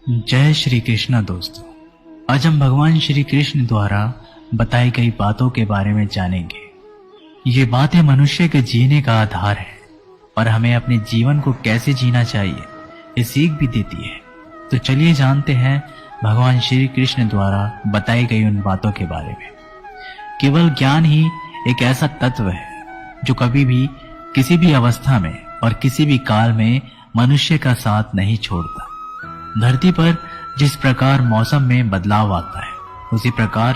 जय श्री कृष्ण दोस्तों। आज हम भगवान श्री कृष्ण द्वारा बताई गई बातों के बारे में जानेंगे। ये बातें मनुष्य के जीने का आधार है और हमें अपने जीवन को कैसे जीना चाहिए ये सीख भी देती है। तो चलिए जानते हैं भगवान श्री कृष्ण द्वारा बताई गई उन बातों के बारे में। केवल ज्ञान ही एक ऐसा तत्व है जो कभी भी किसी भी अवस्था में और किसी भी काल में मनुष्य का साथ नहीं छोड़ता। धरती पर जिस प्रकार मौसम में बदलाव आता है उसी प्रकार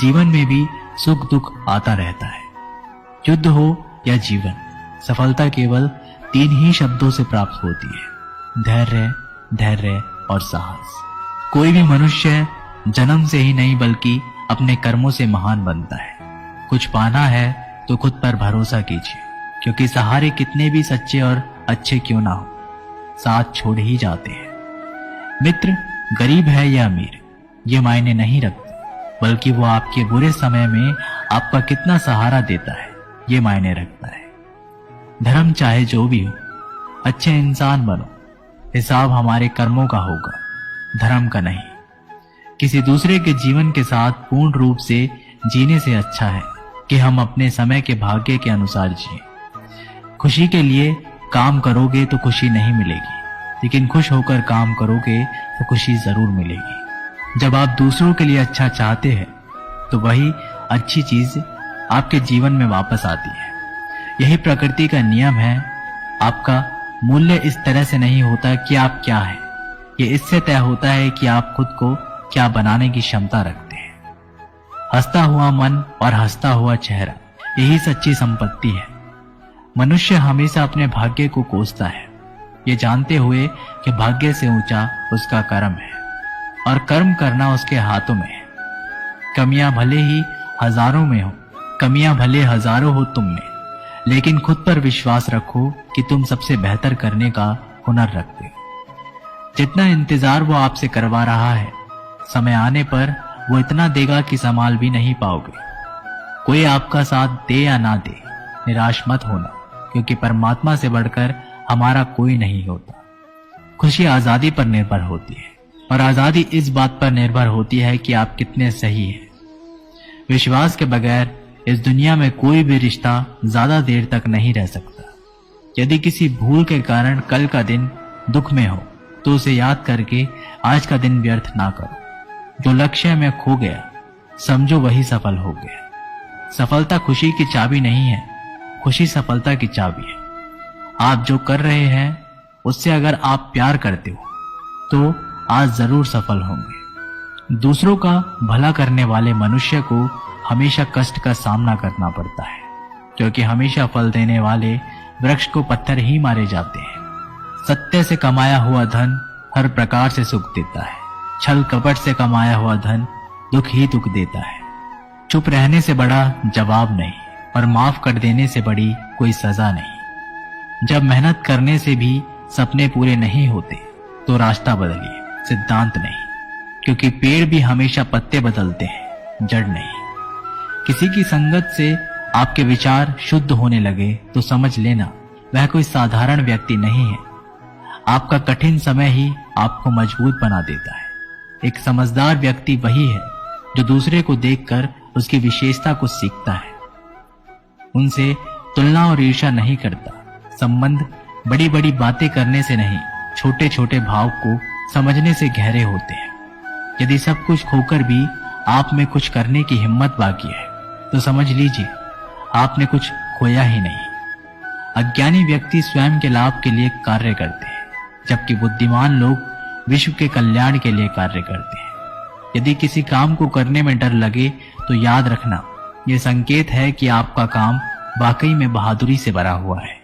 जीवन में भी सुख दुख आता रहता है। युद्ध हो या जीवन, सफलता केवल 3 ही शब्दों से प्राप्त होती है: धैर्य, धैर्य और साहस। कोई भी मनुष्य जन्म से ही नहीं बल्कि अपने कर्मों से महान बनता है। कुछ पाना है तो खुद पर भरोसा कीजिए, क्योंकि सहारे कितने भी सच्चे और अच्छे क्यों ना हो, साथ छोड़ ही जाते हैं। मित्र गरीब है या अमीर ये मायने नहीं रखता, बल्कि वो आपके बुरे समय में आपका कितना सहारा देता है ये मायने रखता है। धर्म चाहे जो भी हो, अच्छे इंसान बनो। हिसाब हमारे कर्मों का होगा, धर्म का नहीं। किसी दूसरे के जीवन के साथ पूर्ण रूप से जीने से अच्छा है कि हम अपने समय के भाग्य के अनुसार जिए। खुशी के लिए काम करोगे तो खुशी नहीं मिलेगी, लेकिन खुश होकर काम करोगे तो खुशी जरूर मिलेगी। जब आप दूसरों के लिए अच्छा चाहते हैं तो वही अच्छी चीज आपके जीवन में वापस आती है। यही प्रकृति का नियम है। आपका मूल्य इस तरह से नहीं होता कि आप क्या हैं, ये इससे तय होता है कि आप खुद को क्या बनाने की क्षमता रखते हैं। हंसता हुआ मन और हंसता हुआ चेहरा, यही सच्ची संपत्ति है। मनुष्य हमेशा अपने भाग्य को कोसता है, ये जानते हुए कि भाग्य से ऊंचा उसका कर्म है और कर्म करना उसके हाथों में है। कमियां भले ही हजारों में हो, कमियां भले हजारों हो तुम में, लेकिन खुद पर विश्वास रखो कि तुम सबसे बेहतर करने का हुनर रखते हो। जितना इंतजार वो आपसे करवा रहा है, समय आने पर वो इतना देगा कि संभाल भी नहीं पाओगे। कोई आपका साथ दे या ना दे, निराश मत होना, क्योंकि परमात्मा से बढ़कर हमारा कोई नहीं होता। खुशी आजादी पर निर्भर होती है और आजादी इस बात पर निर्भर होती है कि आप कितने सही हैं। विश्वास के बगैर इस दुनिया में कोई भी रिश्ता ज्यादा देर तक नहीं रह सकता। यदि किसी भूल के कारण कल का दिन दुख में हो तो उसे याद करके आज का दिन व्यर्थ ना करो। जो लक्ष्य में खो गया समझो वही सफल हो गया। सफलता खुशी की चाबी नहीं है, खुशी सफलता की चाबी है। आप जो कर रहे हैं उससे अगर आप प्यार करते हो तो आज जरूर सफल होंगे। दूसरों का भला करने वाले मनुष्य को हमेशा कष्ट का सामना करना पड़ता है, क्योंकि हमेशा फल देने वाले वृक्ष को पत्थर ही मारे जाते हैं। सत्य से कमाया हुआ धन हर प्रकार से सुख देता है, छल कपट से कमाया हुआ धन दुख ही दुख देता है। चुप रहने से बड़ा जवाब नहीं और माफ कर देने से बड़ी कोई सजा नहीं। जब मेहनत करने से भी सपने पूरे नहीं होते तो रास्ता बदलिए, सिद्धांत नहीं, क्योंकि पेड़ भी हमेशा पत्ते बदलते हैं, जड़ नहीं। किसी की संगत से आपके विचार शुद्ध होने लगे तो समझ लेना वह कोई साधारण व्यक्ति नहीं है। आपका कठिन समय ही आपको मजबूत बना देता है। एक समझदार व्यक्ति वही है जो दूसरे को देखकर उसकी विशेषता को सीखता है, उनसे तुलना और ईर्ष्या नहीं करता। संबंध बड़ी बड़ी बातें करने से नहीं, छोटे छोटे भाव को समझने से गहरे होते हैं। यदि सब कुछ खोकर भी आप में कुछ करने की हिम्मत बाकी है तो समझ लीजिए आपने कुछ खोया ही नहीं। अज्ञानी व्यक्ति स्वयं के लाभ के लिए कार्य करते हैं, जबकि बुद्धिमान लोग विश्व के कल्याण के लिए कार्य करते हैं। यदि किसी काम को करने में डर लगे तो याद रखना यह संकेत है कि आपका काम वाकई में बहादुरी से भरा हुआ है।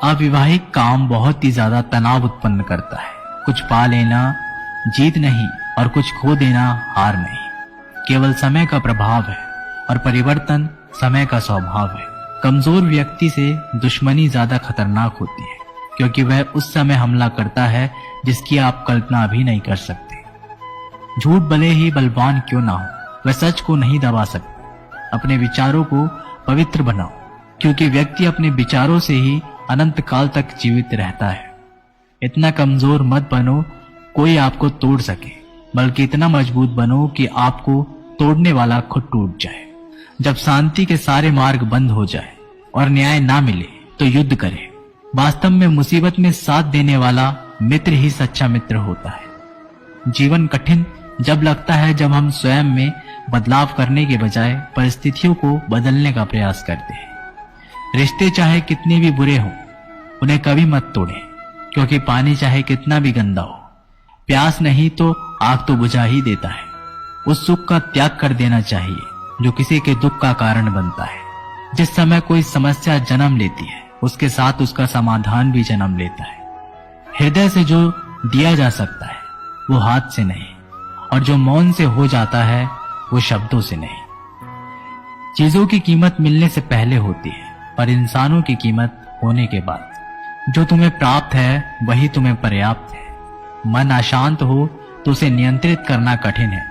अविवाहिक काम बहुत ही ज्यादा तनाव उत्पन्न करता है। कुछ पा लेना जीत नहीं और कुछ खो देना हार नहीं, केवल समय का प्रभाव है और परिवर्तन समय का स्वभाव है। कमजोर व्यक्ति से दुश्मनी ज्यादा खतरनाक होती है, क्योंकि वह उस समय हमला करता है जिसकी आप कल्पना भी नहीं कर सकते। झूठ भले ही बलवान क्यों ना हो, वह सच को नहीं दबा सकता। अपने विचारों को पवित्र बनाओ, क्योंकि व्यक्ति अपने विचारों से ही अनंत काल तक जीवित रहता है। इतना कमजोर मत बनो कोई आपको तोड़ सके, बल्कि इतना मजबूत बनो कि आपको तोड़ने वाला खुद टूट जाए। जब शांति के सारे मार्ग बंद हो जाए और न्याय ना मिले तो युद्ध करें। वास्तव में मुसीबत में साथ देने वाला मित्र ही सच्चा मित्र होता है। जीवन कठिन जब लगता है जब हम स्वयं में बदलाव करने के बजाय परिस्थितियों को बदलने का प्रयास करते हैं। रिश्ते चाहे कितने भी बुरे हों, उन्हें कभी मत तोड़ें, क्योंकि पानी चाहे कितना भी गंदा हो, प्यास नहीं तो आग तो बुझा ही देता है। उस सुख का त्याग कर देना चाहिए जो किसी के दुख का कारण बनता है। जिस समय कोई समस्या जन्म लेती है, उसके साथ उसका समाधान भी जन्म लेता है। हृदय से जो दिया जा सकता है वो हाथ से नहीं, और जो मौन से हो जाता है वो शब्दों से नहीं। चीजों की कीमत मिलने से पहले होती है, पर इंसानों की कीमत होने के बाद। जो तुम्हें प्राप्त है वही तुम्हें पर्याप्त है। मन अशांत हो तो उसे नियंत्रित करना कठिन है,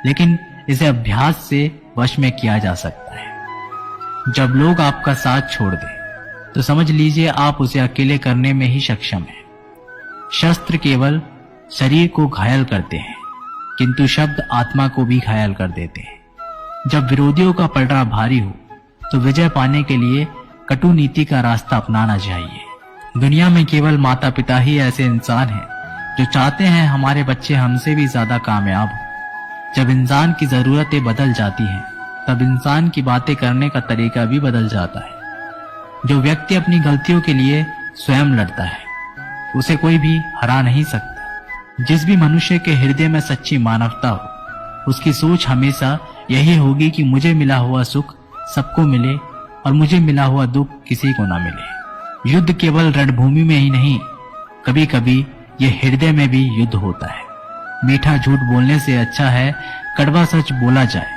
लेकिन इसे अभ्यास से वश में किया जा सकता है। जब लोग आपका साथ छोड़ दें तो समझ लीजिए आप उसे अकेले करने में ही सक्षम हैं। शस्त्र केवल शरीर को घायल करते हैं, किंतु शब्द आत्मा को भी घायल कर देते हैं। जब विरोधियों का पलड़ा भारी हो तो विजय पाने के लिए कटु नीति का रास्ता अपनाना चाहिए। दुनिया में केवल माता पिता ही ऐसे इंसान हैं जो चाहते हैं हमारे बच्चे हमसे भी ज्यादा कामयाब हो। जब इंसान की जरूरतें बदल जाती हैं, तब इंसान की बातें करने का तरीका भी बदल जाता है। जो व्यक्ति अपनी गलतियों के लिए स्वयं लड़ता है, उसे कोई भी हरा नहीं सकता। जिस भी मनुष्य के हृदय में सच्ची मानवता हो, उसकी सोच हमेशा यही होगी कि मुझे मिला हुआ सुख सबको मिले और मुझे मिला हुआ दुख किसी को ना मिले। युद्ध केवल रणभूमि में ही नहीं, कभी कभी ये हृदय में भी युद्ध होता है। मीठा झूठ बोलने से अच्छा है कड़वा सच बोला जाए।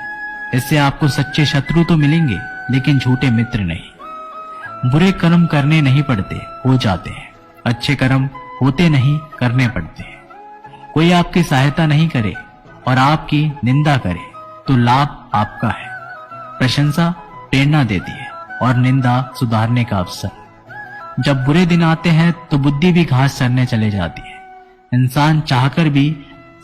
इससे आपको सच्चे शत्रु तो मिलेंगे, लेकिन झूठे मित्र नहीं। बुरे कर्म करने नहीं पड़ते, हो जाते हैं। अच्छे कर्म होते नहीं, करने पड़ते हैं। कोई आपकी सहायता नहीं करे और आपकी निंदा करे तो लाभ आपका है। प्रशंसा प्रेरणा देती है और निंदा सुधारने का अवसर। जब बुरे दिन आते हैं तो बुद्धि भी घास चरने चले जाती है। इंसान चाहकर भी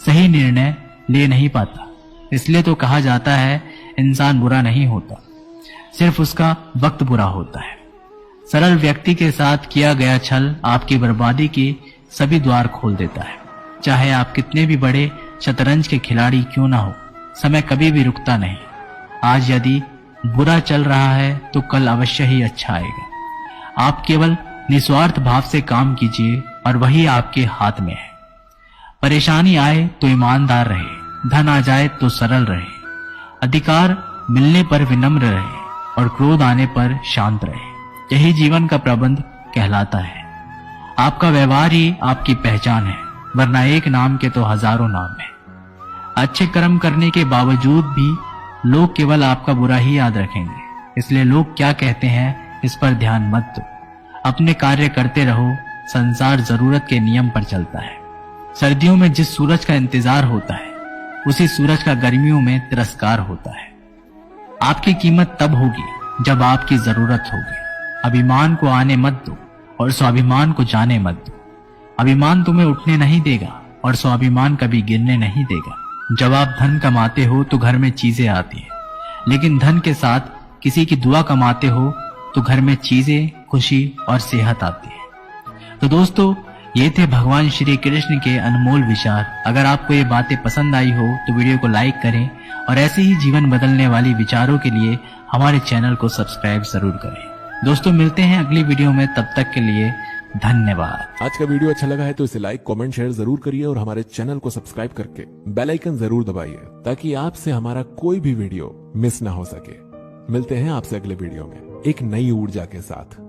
सही निर्णय ले नहीं पाता। इसलिए तो कहा जाता है इंसान बुरा नहीं होता, सिर्फ उसका वक्त बुरा होता है। सरल व्यक्ति के साथ किया गया छल आपकी बर्बादी की सभी द्वार खोल देता है। चाहे आप कितने भी बड़े शतरंज के खिलाड़ी क्यों ना हो, समय कभी भी रुकता नहीं। आज यदि बुरा चल रहा है तो कल अवश्य ही अच्छा आएगा। आप केवल निस्वार्थ भाव से काम कीजिए और वही आपके हाथ में है। परेशानी आए तो ईमानदार रहे, धन आ जाए तो सरल रहे, अधिकार मिलने पर विनम्र रहे और क्रोध आने पर शांत रहे। यही जीवन का प्रबंध कहलाता है। आपका व्यवहार ही आपकी पहचान है, वरना एक नाम के तो हजारों नाम है। अच्छे कर्म करने के बावजूद भी लोग केवल आपका बुरा ही याद रखेंगे। इसलिए लोग क्या कहते हैं इस पर ध्यान मत दो। अपने कार्य करते रहो। संसार जरूरत के नियम पर चलता है। सर्दियों में जिस सूरज का इंतजार होता है, उसी सूरज का गर्मियों में तिरस्कार होता है। आपकी कीमत तब होगी जब आपकी जरूरत होगी। अभिमान को आने मत दो और स्वाभिमान को जाने मत दो। अभिमान तुम्हें उठने नहीं देगा और स्वाभिमान कभी गिरने नहीं देगा। जब आप धन कमाते हो तो घर में चीजें आती हैं, लेकिन धन के साथ किसी की दुआ कमाते हो तो घर में चीजें, खुशी और सेहत आती है। तो दोस्तों, ये थे भगवान श्री कृष्ण के अनमोल विचार। अगर आपको ये बातें पसंद आई हो तो वीडियो को लाइक करें और ऐसे ही जीवन बदलने वाली विचारों के लिए हमारे चैनल को सब्सक्राइब जरूर करें। दोस्तों, मिलते हैं अगली वीडियो में, तब तक के लिए धन्यवाद। आज का वीडियो अच्छा लगा है तो इसे लाइक, कमेंट, शेयर जरूर करिए और हमारे चैनल को सब्सक्राइब करके बेल आइकन जरूर दबाइए ताकि आपसे हमारा कोई भी वीडियो मिस ना हो सके। मिलते हैं आपसे अगले वीडियो में एक नई ऊर्जा के साथ।